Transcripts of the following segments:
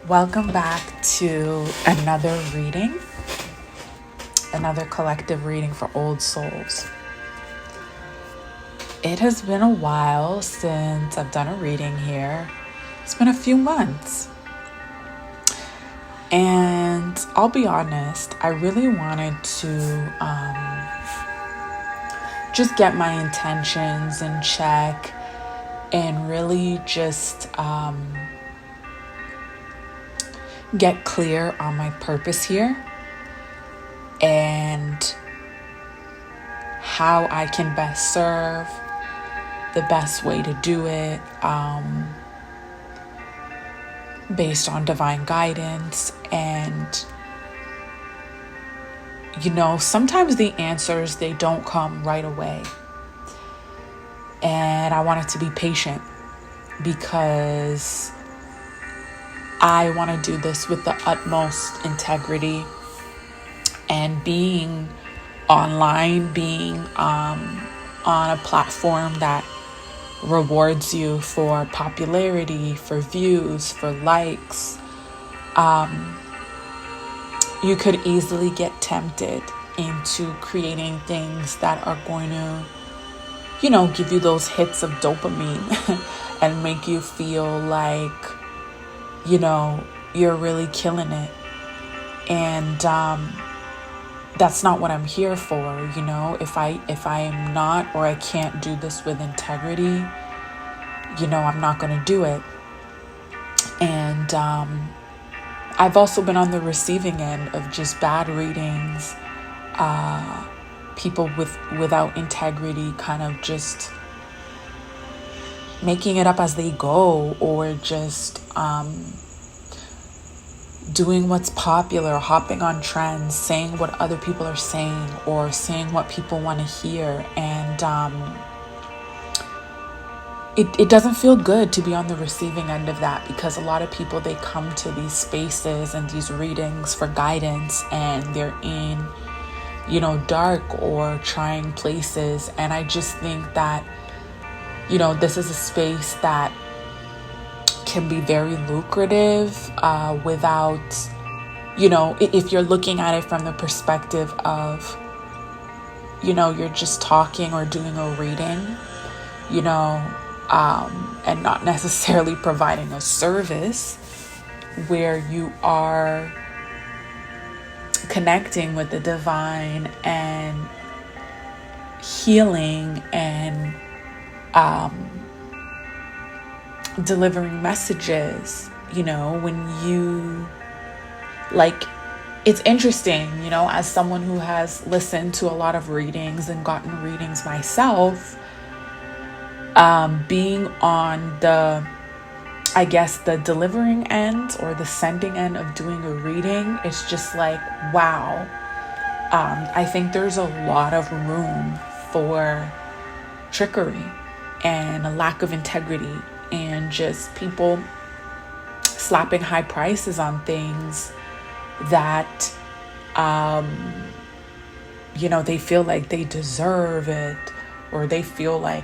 Welcome back to another reading, another collective reading for Old Souls. It has been a while since I've done a reading here. It's been a few months. And I'll be honest, I really wanted to just get my intentions in check and really just get clear on my purpose here and how I can best serve, the best way to do it, based on divine guidance. And sometimes the answers, they don't come right away, and I wanted to be patient because I want to do this with the utmost integrity. And being online, being on a platform that rewards you for popularity, for views, for likes, you could easily get tempted into creating things that are going to, give you those hits of dopamine and make you feel like, you're really killing it. And that's not what I'm here for. If I am not, or I can't do this with integrity, I'm not going to do it. And I've also been on the receiving end of just bad readings, people without integrity kind of just making it up as they go, or just doing what's popular, hopping on trends, saying what other people are saying, or saying what people want to hear. And it doesn't feel good to be on the receiving end of that, because a lot of people, they come to these spaces and these readings for guidance, and they're in, dark or trying places. And I just think that, this is a space that can be very lucrative without, if you're looking at it from the perspective of, you're just talking or doing a reading, and not necessarily providing a service where you are connecting with the divine and healing and delivering messages. When you, it's interesting, as someone who has listened to a lot of readings and gotten readings myself, being on the delivering end or the sending end of doing a reading, it's just like, wow. I think there's a lot of room for trickery and a lack of integrity, and just people slapping high prices on things that, they feel like they deserve it, or they feel like,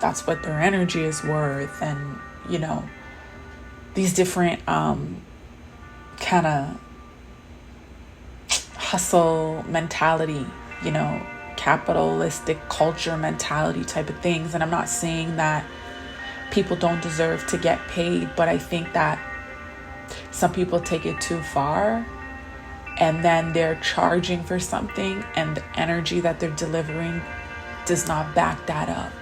that's what their energy is worth. And, these different kind of hustle mentality, capitalistic culture mentality type of things. And I'm not saying that people don't deserve to get paid, but I think that some people take it too far, and then they're charging for something, and the energy that they're delivering does not back that up,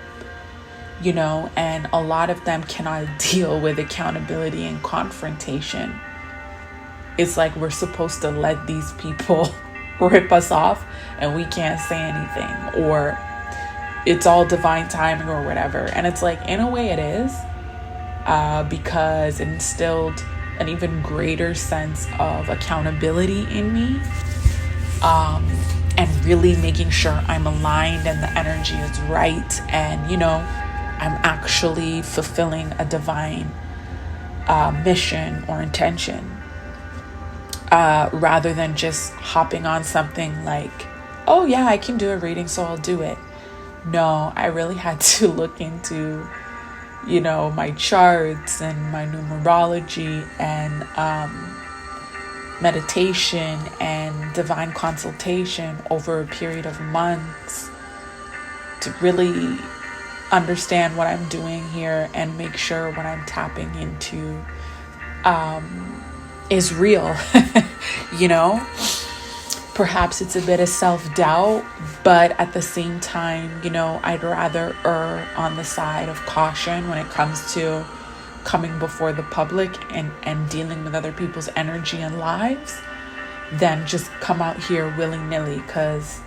and a lot of them cannot deal with accountability and confrontation. It's like we're supposed to let these people rip us off and we can't say anything, or it's all divine timing or whatever. And it's like, in a way it is, because it instilled an even greater sense of accountability in me, and really making sure I'm aligned and the energy is right, and I'm actually fulfilling a divine mission or intention, rather than just hopping on something like, oh yeah, I can do a reading, so I'll do it. No, I really had to look into my charts and my numerology and meditation and divine consultation over a period of months to really understand what I'm doing here and make sure what I'm tapping into is real. Perhaps it's a bit of self-doubt, but at the same time, I'd rather err on the side of caution when it comes to coming before the public and dealing with other people's energy and lives than just come out here willy-nilly, because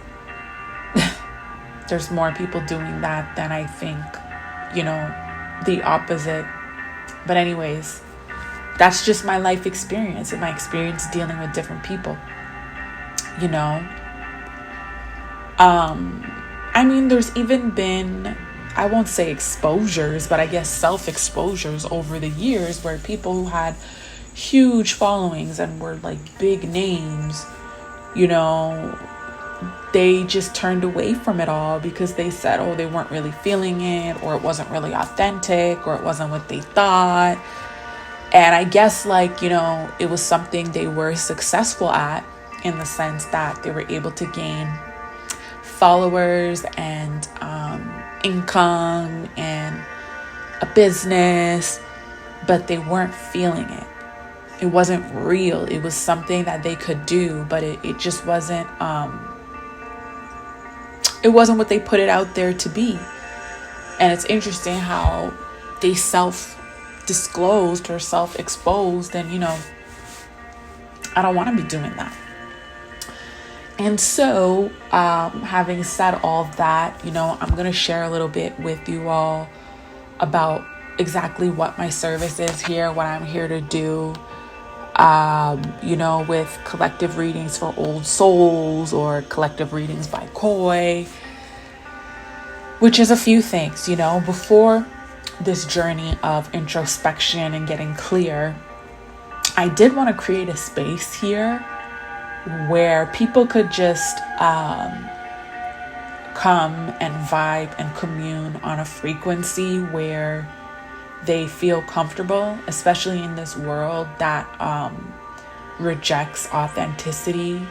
there's more people doing that than I think, the opposite. But anyways, that's just my life experience and my experience dealing with different people. There's even been, I won't say exposures, but I guess self-exposures over the years where people who had huge followings and were like big names, they just turned away from it all because they said, they weren't really feeling it, or it wasn't really authentic, or it wasn't what they thought. And I guess it was something they were successful at, in the sense that they were able to gain followers and income and a business, but they weren't feeling it. It wasn't real. It was something that they could do, but it just wasn't, it wasn't what they put it out there to be. And it's interesting how they self-disclosed or self-exposed, and I don't want to be doing that. And so, having said all of that, I'm going to share a little bit with you all about exactly what my service is here, what I'm here to do, with collective readings for old souls or collective readings by Koi, which is a few things. Before this journey of introspection and getting clear, I did want to create a space here where people could just come and vibe and commune on a frequency where they feel comfortable, especially in this world that rejects authenticity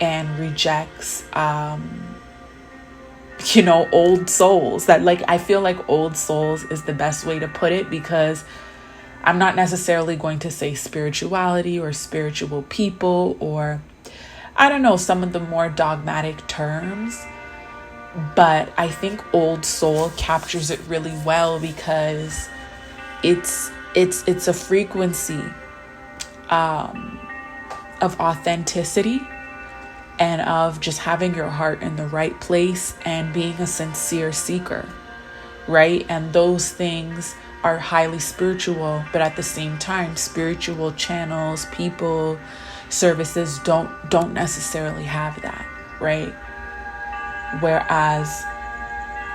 and rejects old souls. That I feel like old souls is the best way to put it, because I'm not necessarily going to say spirituality or spiritual people, or I don't know, some of the more dogmatic terms, but I think old soul captures it really well, because it's a frequency of authenticity and of just having your heart in the right place and being a sincere seeker, right? And those things are highly spiritual, but at the same time, spiritual channels, people, services don't necessarily have that, right? Whereas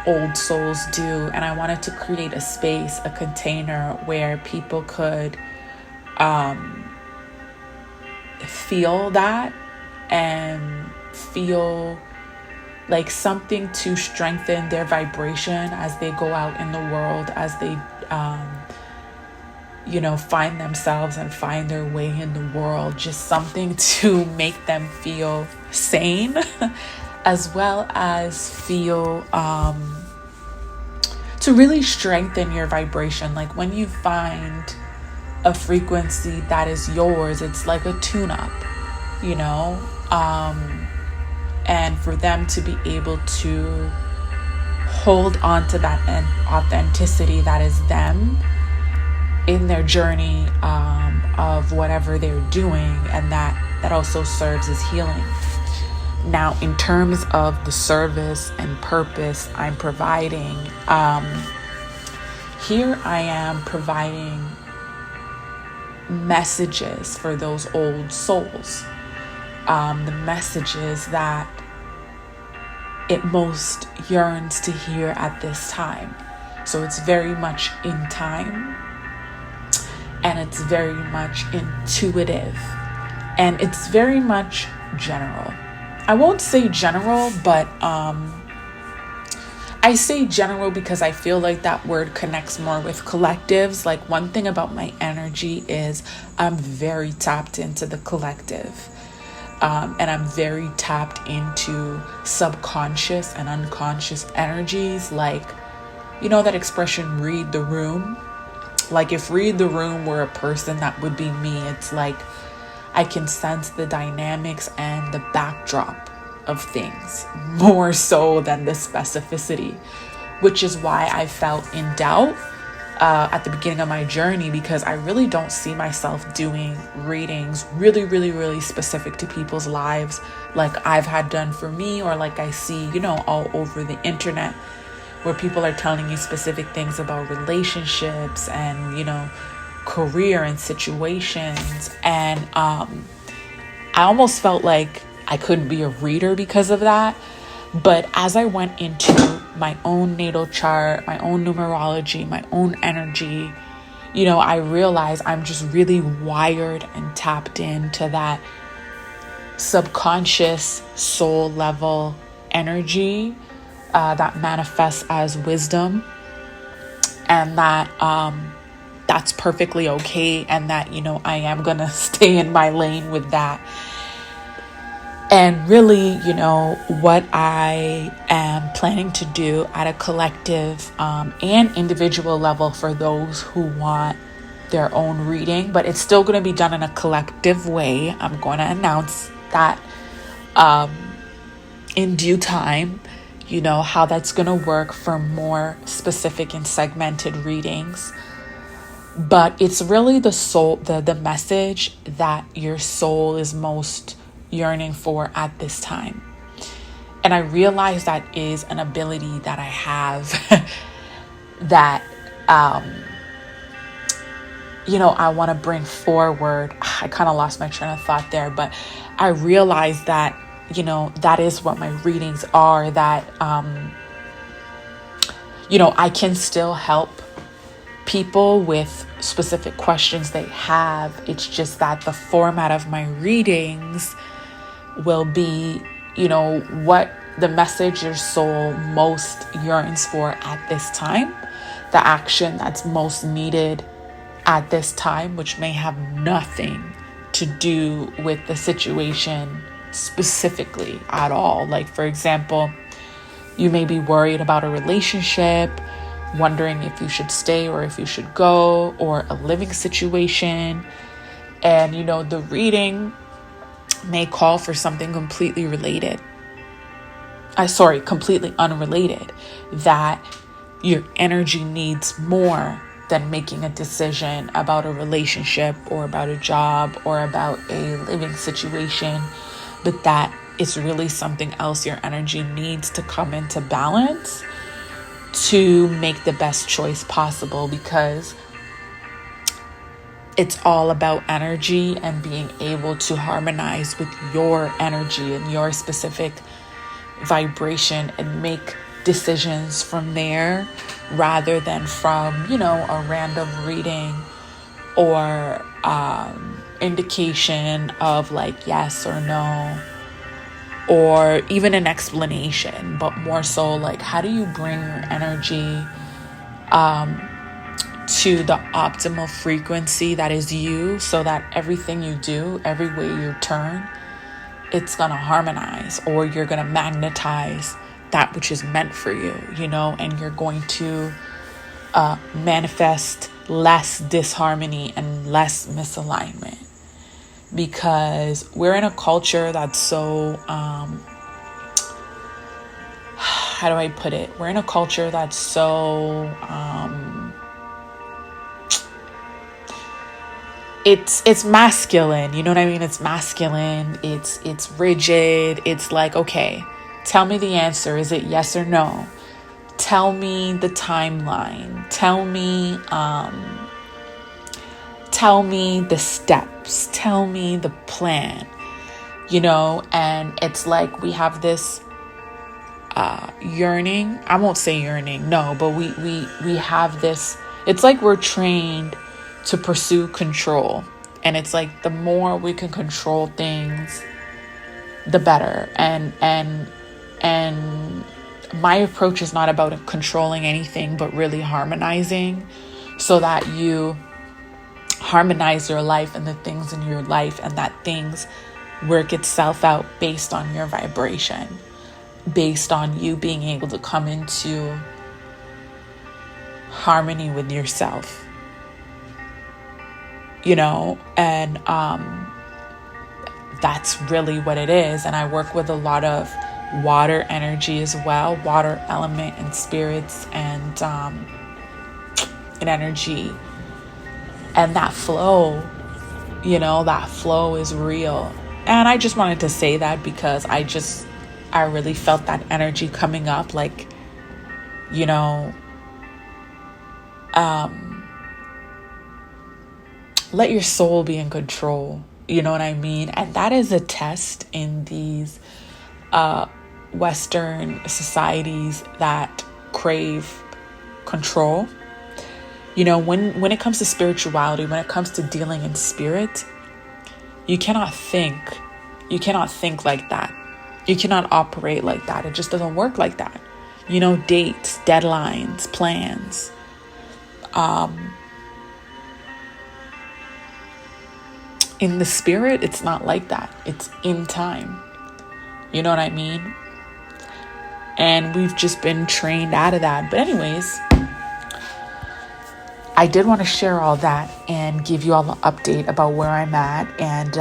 old souls do. And I wanted to create a space, a container where people could feel that and feel like something to strengthen their vibration as they go out in the world, as they find themselves and find their way in the world. Just something to make them feel sane as well as feel to really strengthen your vibration. Like when you find a frequency that is yours, it's like a tune-up, and for them to be able to hold on to that authenticity that is them in their journey of whatever they're doing, and that also serves as healing. Now, in terms of the service and purpose I'm providing, here I am providing messages for those old souls, the messages that it most yearns to hear at this time. So it's very much in time, and it's very much intuitive, and it's very much general. I won't say general, but I I say general because I feel like that word connects more with collectives. Like, one thing about my energy is I'm very tapped into the collective. And I'm very tapped into subconscious and unconscious energies. Like, you know that expression, read the room? Like, if read the room were a person, that would be me. It's like I can sense the dynamics and the backdrop of things more so than the specificity, which is why I felt in doubt at the beginning of my journey, because I really don't see myself doing readings really, really, really specific to people's lives like I've had done for me, or like I see, all over the internet, where people are telling you specific things about relationships and, career and situations. And I almost felt like I couldn't be a reader because of that. But as I went into my own natal chart, my own numerology, my own energy, I realized I'm just really wired and tapped into that subconscious soul level energy that manifests as wisdom, and that that's perfectly okay, and that I am gonna stay in my lane with that. And really, what I am planning to do at a collective and individual level for those who want their own reading, but it's still going to be done in a collective way. I'm going to announce that in due time, how that's going to work for more specific and segmented readings. But it's really the soul, the message that your soul is most yearning for at this time. And I realize that is an ability that I have that I want to bring forward. I kind of lost my train of thought there, but I realize that that is what my readings are, that I can still help people with specific questions they have. It's just that the format of my readings will be, what the message your soul most yearns for at this time, the action that's most needed at this time, which may have nothing to do with the situation specifically at all. Like, for example, you may be worried about a relationship, wondering if you should stay or if you should go, or a living situation. And, the reading may call for something completely completely unrelated, that your energy needs more than making a decision about a relationship or about a job or about a living situation, but that it's really something else your energy needs to come into balance to make the best choice possible, because it's all about energy and being able to harmonize with your energy and your specific vibration and make decisions from there, rather than from, a random reading or indication of like yes or no, or even an explanation, but more so like, how do you bring your energy to the optimal frequency that is you, so that everything you do, every way you turn, it's gonna harmonize, or you're gonna magnetize that which is meant for you, and you're going to manifest less disharmony and less misalignment. Because we're in a culture that's so, how do I put it? We're in a culture that's so, it's masculine, you know what I mean? It's masculine, it's rigid. It's like, okay, tell me the answer. Is it yes or no? Tell me the timeline. Tell me the steps. Tell me the plan. And it's like we have this yearning. I won't say yearning, no, but we have this. It's like we're trained to pursue control, and it's like the more we can control things, the better. And my approach is not about controlling anything, but really harmonizing, so that you harmonize your life and the things in your life, and that things work itself out based on your vibration, based on you being able to come into harmony with yourself, and that's really what it is. And I work with a lot of water energy as well, water element and spirits and energy, and that flow is real. And I just wanted to say that because I really felt that energy coming up, like, let your soul be in control. You know what I mean? And that is a test in these Western societies that crave control. When it comes to spirituality, when it comes to dealing in spirit, you cannot think like that. You cannot operate like that. It just doesn't work like that. Dates, deadlines, plans. In the spirit, it's not like that. It's in time. You know what I mean? And we've just been trained out of that. But anyways, I did want to share all that and give you all an update about where I'm at. And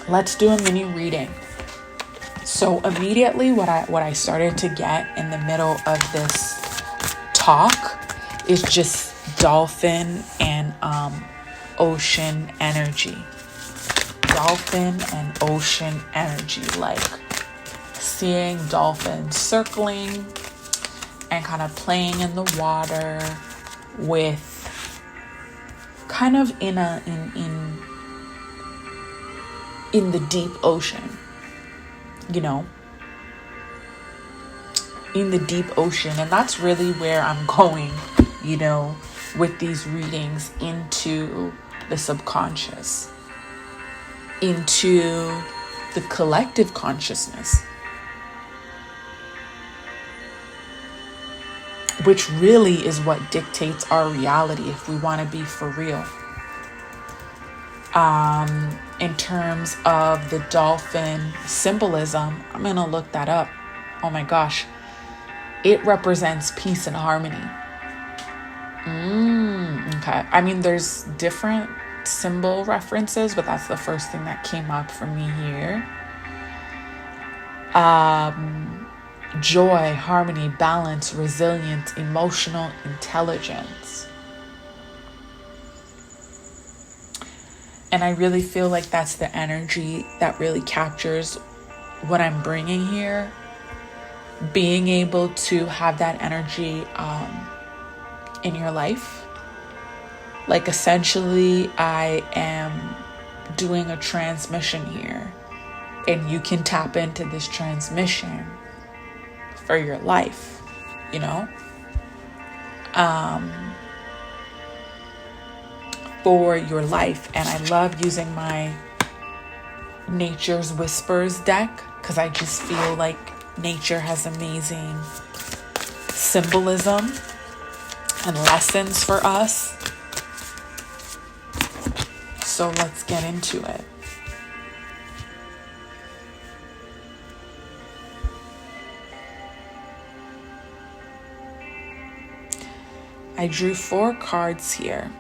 let's do a mini reading. So immediately what I started to get in the middle of this talk is just dolphin and ocean energy. Dolphin and ocean energy, like seeing dolphins circling and kind of playing in the water with kind of in the deep ocean, in the deep ocean. And that's really where I'm going, with these readings, into the subconscious, into the collective consciousness, which really is what dictates our reality if we want to be for real. In terms of the dolphin symbolism, I'm going to look that up. Oh my gosh. It represents peace and harmony. Okay. I mean, there's different symbol references, but that's the first thing that came up for me here. Joy, harmony, balance, resilience, emotional intelligence. And I really feel like that's the energy that really captures what I'm bringing here. Being able to have that energy in your life. Like, essentially, I am doing a transmission here, and you can tap into this transmission for your life, for your life. And I love using my Nature's Whispers deck because I just feel like nature has amazing symbolism and lessons for us. So let's get into it. I drew 4 cards here.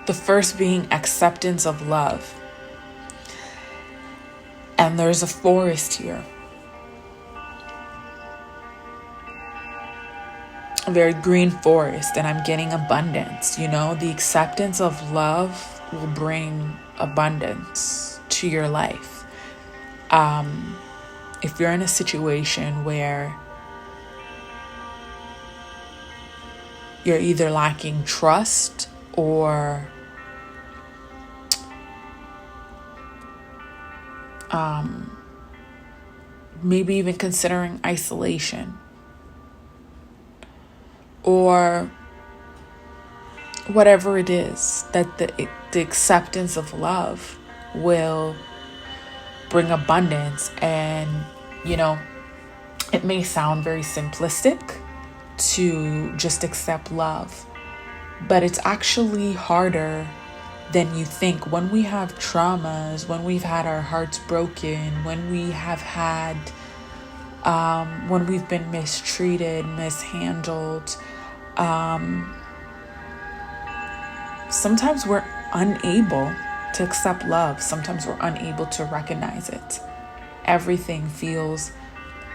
The first being acceptance of love. And there's a forest here. A very green forest, and I'm getting abundance. The acceptance of love will bring abundance to your life. If you're in a situation where you're either lacking trust or maybe even considering isolation, or whatever it is, that the acceptance of love will bring abundance. And, you know, it may sound very simplistic to just accept love, but it's actually harder than you think. When we have traumas, when we've had our hearts broken, when we have had, when we've been mistreated, mishandled, sometimes we're unable to accept love. Sometimes we're unable to recognize it. Everything feels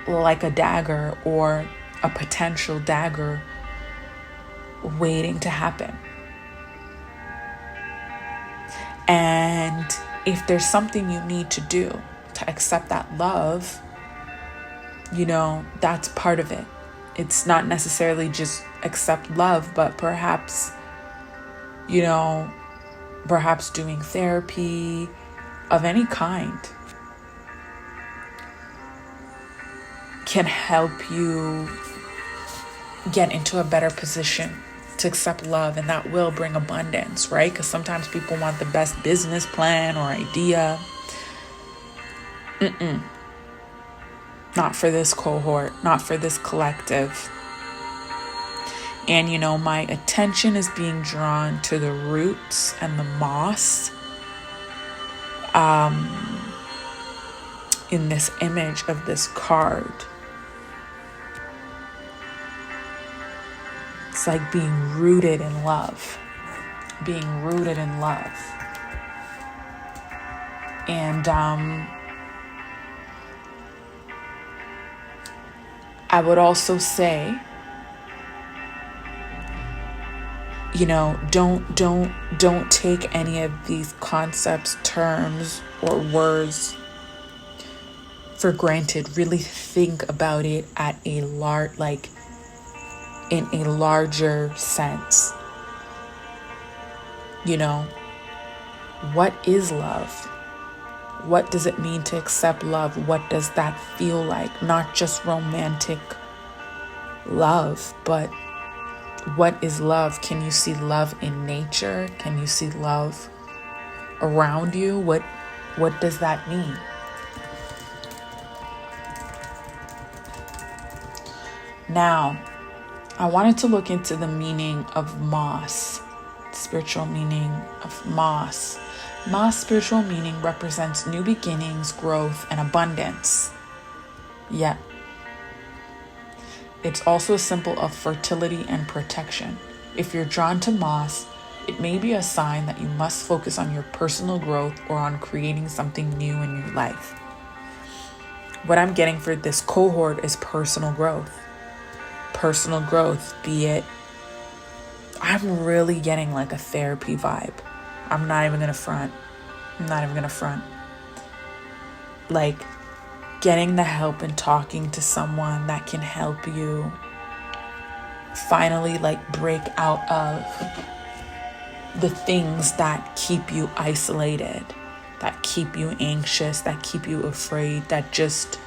like a dagger, or a potential dagger waiting to happen. And if there's something you need to do to accept that love, you know, that's part of it. It's not necessarily just accept love, but perhaps, you know, perhaps doing therapy of any kind can help you get into a better position to accept love, and that will bring abundance, right? Because sometimes people want the best business plan or idea. Not for this cohort, not for this collective. And, you know, my attention is being drawn to the roots and the moss in this image of this card. It's like being rooted in love, being rooted in love. And I would also say, you know, don't take any of these concepts, terms, or words for granted. Really think about it at a in a larger sense. You know, what is love? What does it mean to accept love? What does that feel like? Not just romantic love, but what is love? Can you see love in nature? Can you see love around you? What does that mean? Now, I wanted to look into the meaning of moss, spiritual meaning of moss. Moss spiritual meaning represents new beginnings, growth, and abundance. Yet, it's also a symbol of fertility and protection. If you're drawn to moss, it may be a sign that you must focus on your personal growth or on creating something new in your life. What I'm getting for this cohort is personal growth. Personal growth, be it, I'm really getting like a therapy vibe. I'm not even gonna front. Like getting the help and talking to someone that can help you finally like break out of the things that keep you isolated, that keep you anxious, that keep you afraid, that just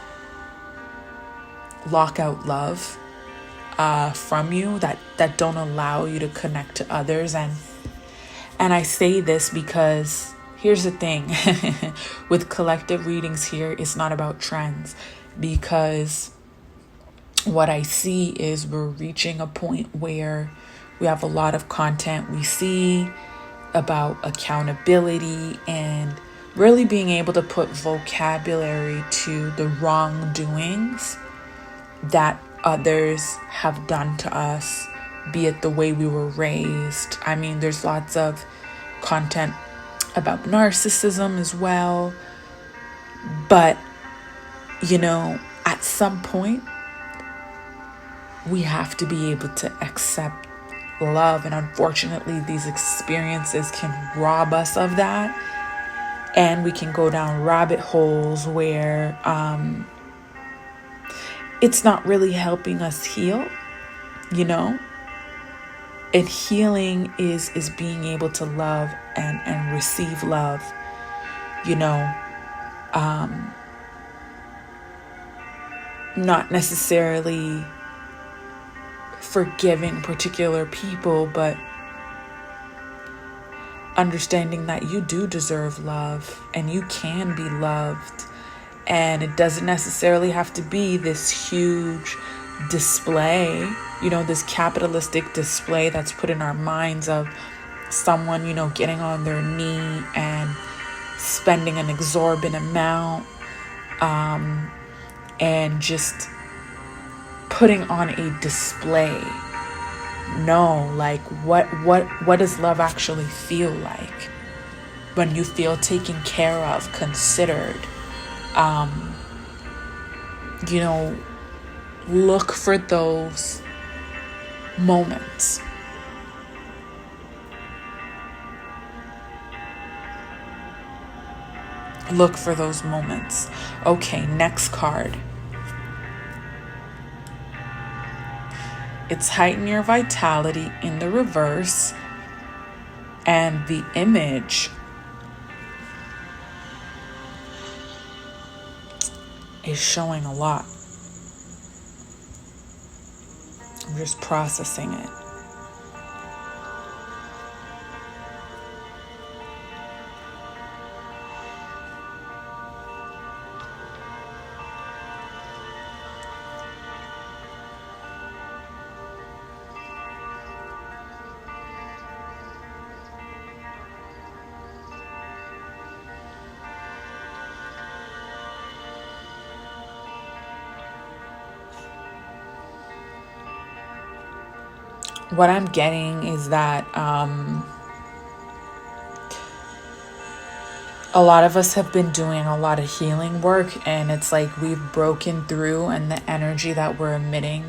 lock out love from you, that don't allow you to connect to others. And I say this because here's the thing with collective readings here, it's not about trends, because what I see is we're reaching a point where we have a lot of content we see about accountability and really being able to put vocabulary to the wrongdoings that others have done to us, be it the way we were raised. I mean, there's lots of content about narcissism as well. But, you know, at some point, we have to be able to accept love. And unfortunately, these experiences can rob us of that. And we can go down rabbit holes where it's not really helping us heal, you know? And healing is being able to love and receive love, you know? Not necessarily forgiving particular people, but understanding that you do deserve love and you can be loved. And it doesn't necessarily have to be this huge display, this capitalistic display that's put in our minds of someone, getting on their knee and spending an exorbitant amount, and just putting on a display. No, like what does love actually feel like when you feel taken care of, considered? Look for those moments. Look for those moments. Okay, next card. It's heighten your vitality in the reverse, and the image is showing a lot. I'm just processing it. What I'm getting is that a lot of us have been doing a lot of healing work, and it's like we've broken through, and the energy that we're emitting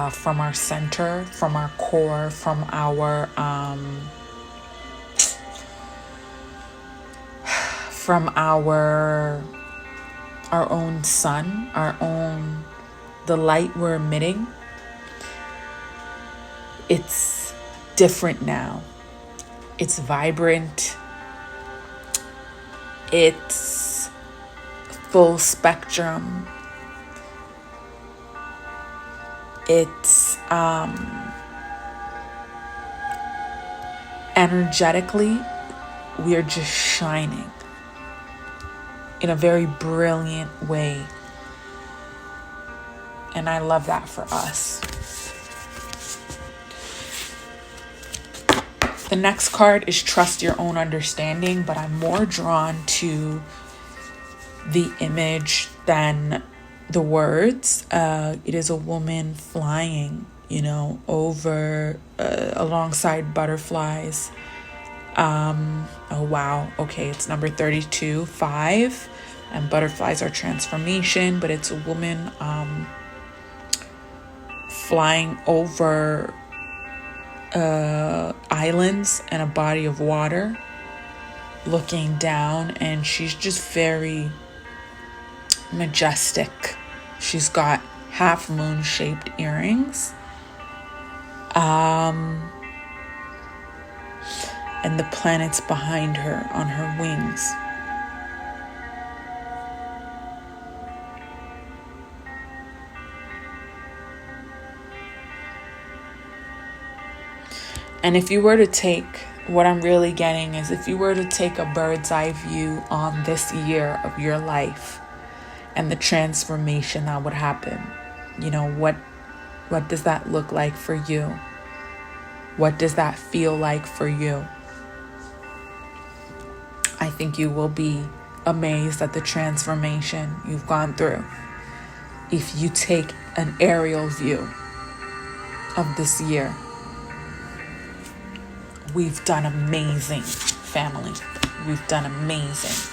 from our center, from our core, from our own sun, the light we're emitting. It's different now. It's vibrant. It's full spectrum. It's energetically, we are just shining in a very brilliant way. And I love that for us. The next card is trust your own understanding, but I'm more drawn to the image than the words. It is a woman flying, over alongside butterflies. Oh wow. Okay, it's number 32, 5, and butterflies are transformation, but it's a woman flying over islands and a body of water, looking down, and she's just very majestic. She's got half moon shaped earrings, and the planets behind her on her wings. And if you were to take, what I'm really getting is, if you were to take a bird's eye view on this year of your life and the transformation that would happen, what does that look like for you? What does that feel like for you? I think you will be amazed at the transformation you've gone through if you take an aerial view of this year. We've done amazing, family. We've done amazing.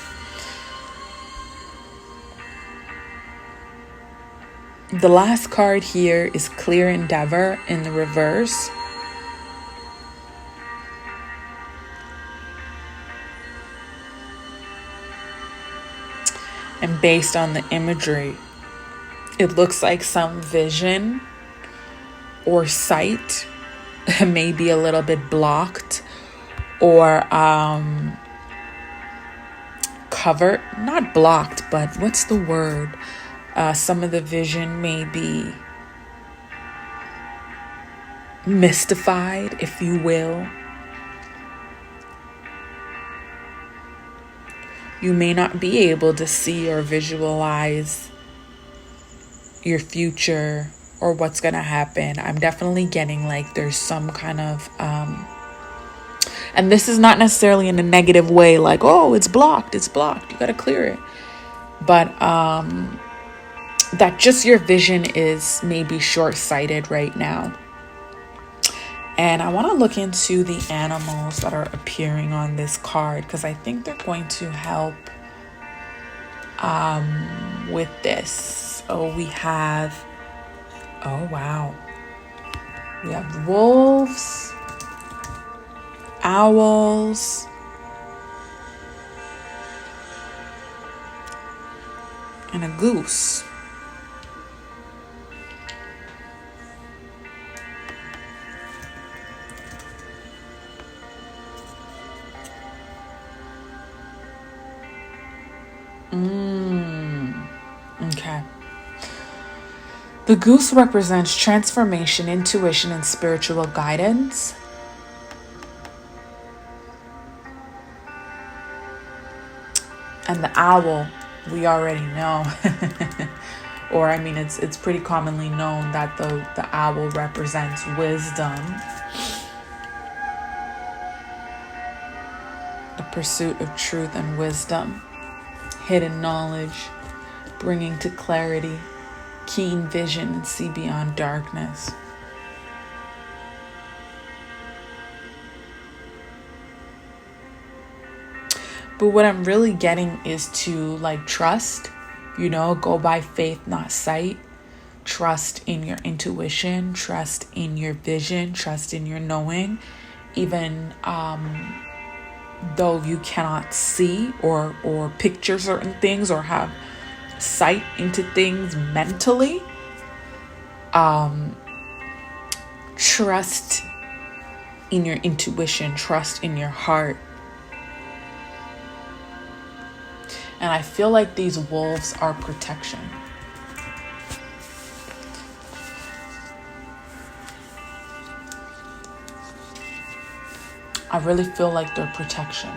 The last card here is Clear Endeavor in the reverse. And based on the imagery, it looks like some vision or sight may be a little bit blocked or covered. Not blocked, but what's the word? Some of the vision may be mystified, if you will. You may not be able to see or visualize your future or what's going to happen. I'm definitely getting like there's some kind of, and this is not necessarily in a negative way, like, oh, it's blocked, you got to clear it. But that just your vision is maybe short-sighted right now. And I want to look into the animals that are appearing on this card, because I think they're going to help with this. Oh, we have, oh wow, we have wolves, owls, and a goose. Okay. The goose represents transformation, intuition, and spiritual guidance. And the owl, we already know. Or I mean, it's pretty commonly known that the owl represents wisdom, the pursuit of truth and wisdom, hidden knowledge, bringing to clarity, keen vision, and see beyond darkness. But what I'm really getting is to like trust, go by faith, not sight. Trust in your intuition, trust in your vision, trust in your knowing, even though you cannot see or picture certain things or have sight into things mentally. Trust in your intuition, trust in your heart. And I feel like these wolves are protection. I really feel like they're protection.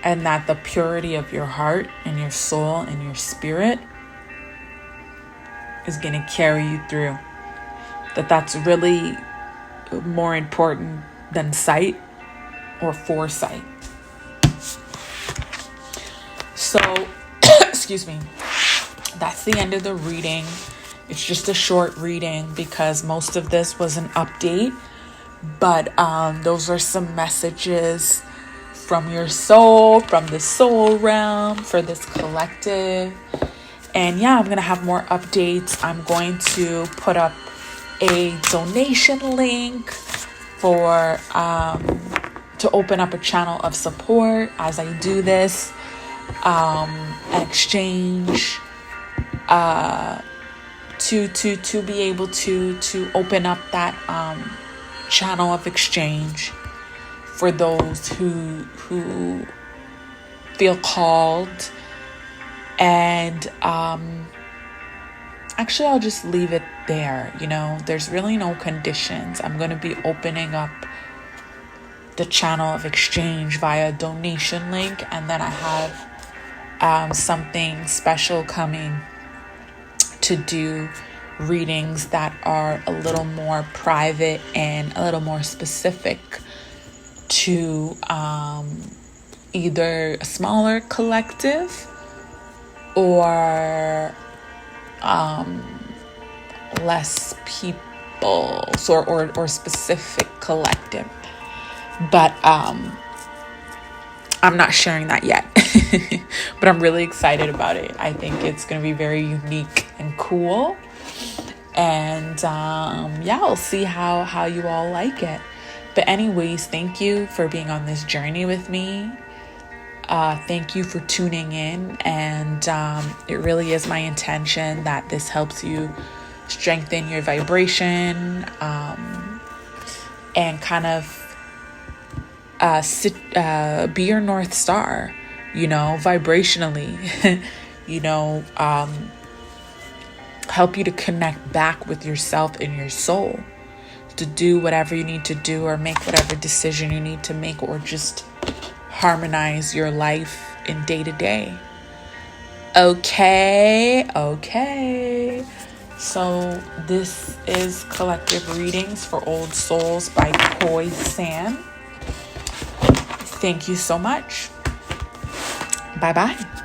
And that the purity of your heart and your soul and your spirit is going to carry you through. That's really more important than sight or foresight. So, excuse me, that's the end of the reading. It's just a short reading because most of this was an update. But those are some messages from your soul, from the soul realm, for this collective. And yeah, I'm going to have more updates. I'm going to put up a donation link for to open up a channel of support as I do this, an exchange to be able to open up that channel of exchange for those who feel called. And actually, I'll just leave it there. There's really no conditions. I'm going to be opening up the channel of exchange via donation link. And then I have something special coming to do readings that are a little more private and a little more specific to either a smaller collective or less people, or specific collective. But I'm not sharing that yet. But I'm really excited about it. I think it's going to be very unique and cool. And yeah, I'll see how you all like it. But anyways, thank you for being on this journey with me. Thank you for tuning in. And it really is my intention that this helps you strengthen your vibration and kind of be your North Star, vibrationally. help you to connect back with yourself and your soul, to do whatever you need to do or make whatever decision you need to make, or just harmonize your life in day to day. Okay. So this is Collective Readings for Old Souls by Koi San. Thank you so much. Bye-bye.